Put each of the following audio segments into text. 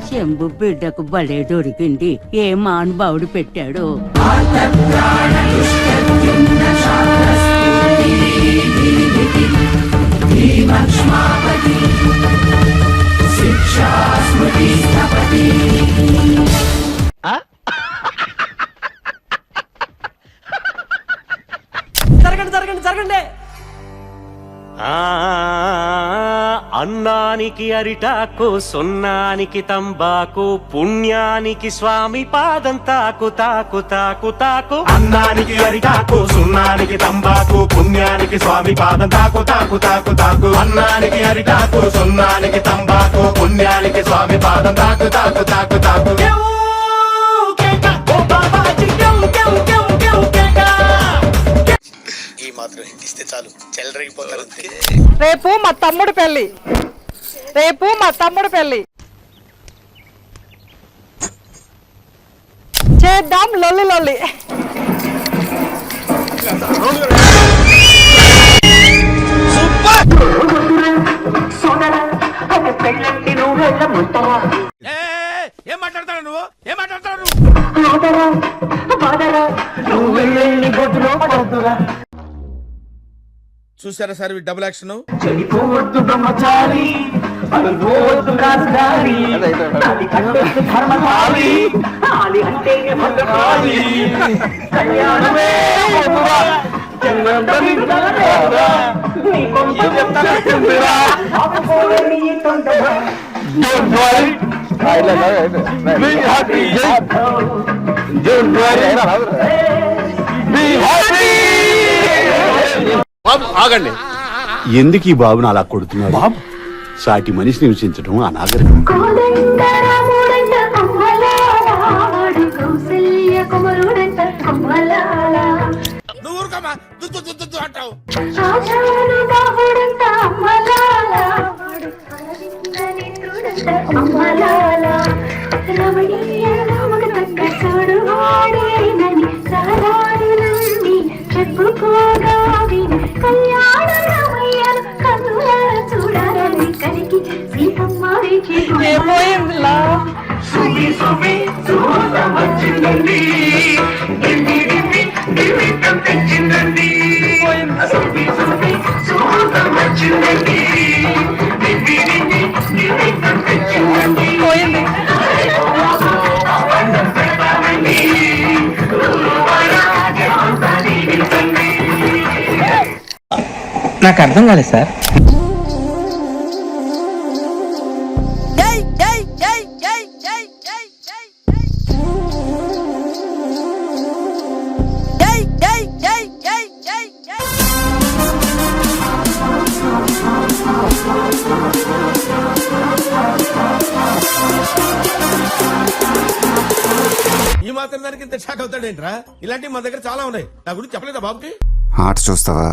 శంభు బిడ్డకు బలే దొరికింది. ఏ మానుభావుడు పెట్టాడు. జరగండి జరగండి జరగండి. అన్నానికి అరిటాకు, సున్నానికి తంబాకు, పుణ్యానికి స్వామి పాదం తాకు తాకు తాకు తాకు. అన్నానికి అరిటాకు, సున్నానికి తంబాకు, పుణ్యానికి స్వామి పాదం తాకు తాకు తాకు తాకు. అన్నానికి అరిటాకు, సున్నానికి తంబాకు, పుణ్యానికి స్వామి పాదం తాకు తాకు తాకు తాకు. ఈ మాత్రం ఇస్తే చాలు, చెలరేగిపోతారు. రేపు మా తమ్ముడు పెళ్లి, రేపు మా తమ్ముడు పెళ్లి చేద్దాం లొల్లి లొల్లి. ఏం మాట్లాడతాడు నువ్వు? ఏం మాట్లాడతాడు చూసారా సార్ ఈ డబుల్ యాక్షన్? ఆగండి. ఎందుకు ఈ బాబును అలా కొడుతున్నారు? బాబు సాటి మనిషిని హింసించడం అనాగరికం. నువ్వు ఊరుకోమా, దుద్దు దుద్దు దుద్దు అంటావు. ఏమోయిందిలా పోయింది. నాకు అర్థం కాలేదు సార్. ఈ మాత్రం దానికి ఇంత షాక్ అవుతాడేంట్రా? ఇలాంటివి మన దగ్గర చాలా ఉన్నాయి. నా గురించి చెప్పలేదా బాబుకి? ఆట చూస్తావా?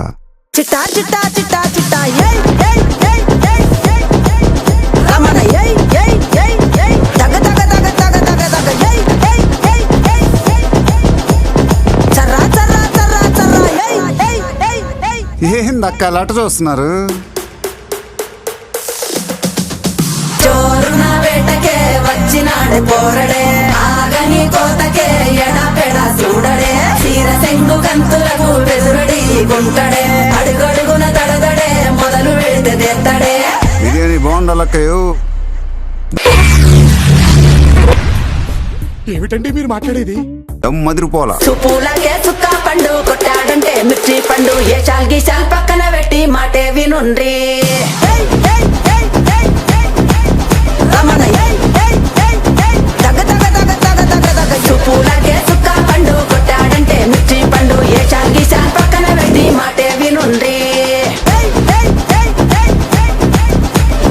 చిట్టా చిట్టా చిట్టా చిట్టా ఏయ్ ఏయ్ ఏయ్ ఏయ్ ఏయ్ రమణ ఏయ్ ఏయ్ ఏయ్ ఏయ్ తగ తగ తగ తగ తగ తగ ఏయ్ ఏయ్ ఏయ్ ఏయ్ చర్రా చర్రా చర్రా చర్రా ఏయ్ ఏయ్ ఏయ్ ఏయ్ ఏందక్క అలా చూస్తున్నారు? చోరున వేటకే వచ్చినాడే పోరడే, ఆగని కోతకే ఎడపెడ చూడడే, చీర సెంగు కంతులకు బెదురడి గుంటడే, అడుగడుగున తడదడే మొదలు పెడితే తెత్తడే. బిర్యానీ బాగుండాలక్కయ్యో. ఏమిటండి మీరు మాట్లాడేది? మదిరిపోలా సుపూలకే సుక్క పండు కొట్టాడంటే మిర్చి పండు, ఏ చాల్ గీసాల్ పక్కన పెట్టి మాటే వినుండ్రి. రమణ ఏయ్ ఏయ్ ఏయ్ ఏయ్ తగ తగ తగ తగ తగ తగ సుపూలకే సుక్క పండు కొట్టాడంటే మిర్చి పండు, ఏ చాల్ గీసాల్ పక్కన పెట్టి మాటే వినుండ్రి.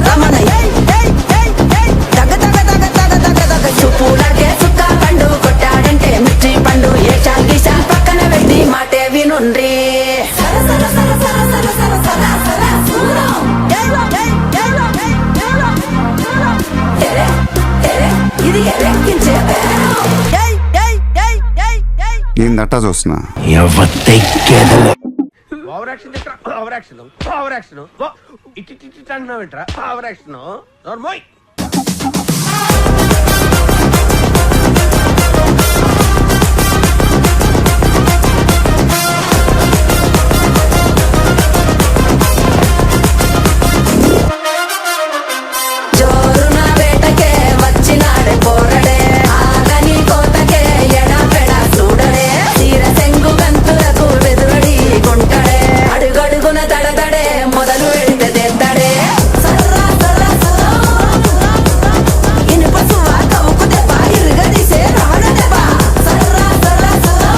రమణ ఏయ్ ఏయ్ ఏయ్ ఏయ్ తగ తగ తగ తగ తగ తగ సుపూలకే సుక్క పండు కొట్టాడంటే మిర్చి పండు, ఏ చాల్ గీసాల్ పక్కన పెట్టి మాటే వినుండ్రి. ఏందట్టా చూస్తున్నా? ఓవర్ యాక్షన్ చేస్తా. ఓవర్ యాక్షన్ ఓవర్ యాక్షన్ ఇట్టి అంటున్నావు ఏంట్రా? ఓవర్ యాక్షన్ నోర్మోయ్. మొదలు పెడితే తెస్తాడే సర్రా సర్రా సర్రా ఇనుప సువ్వ కవుకు దెబ్బ ఇరుగదీసే రాళ్ళ దెబ్బ సర్రా సర్రా సర్రా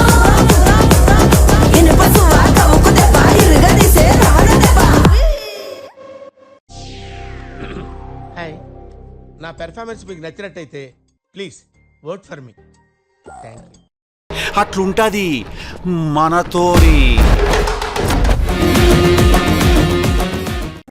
ఇనుప సువ్వ కవుకు దెబ్బ ఇరుగదీసే రాళ్ళ దెబ్బ. హాయ్, నా పెర్ఫార్మెన్స్ మీకు నచ్చినట్టయితే please vote for me. Thank you. అట్లుంటది మనతోని.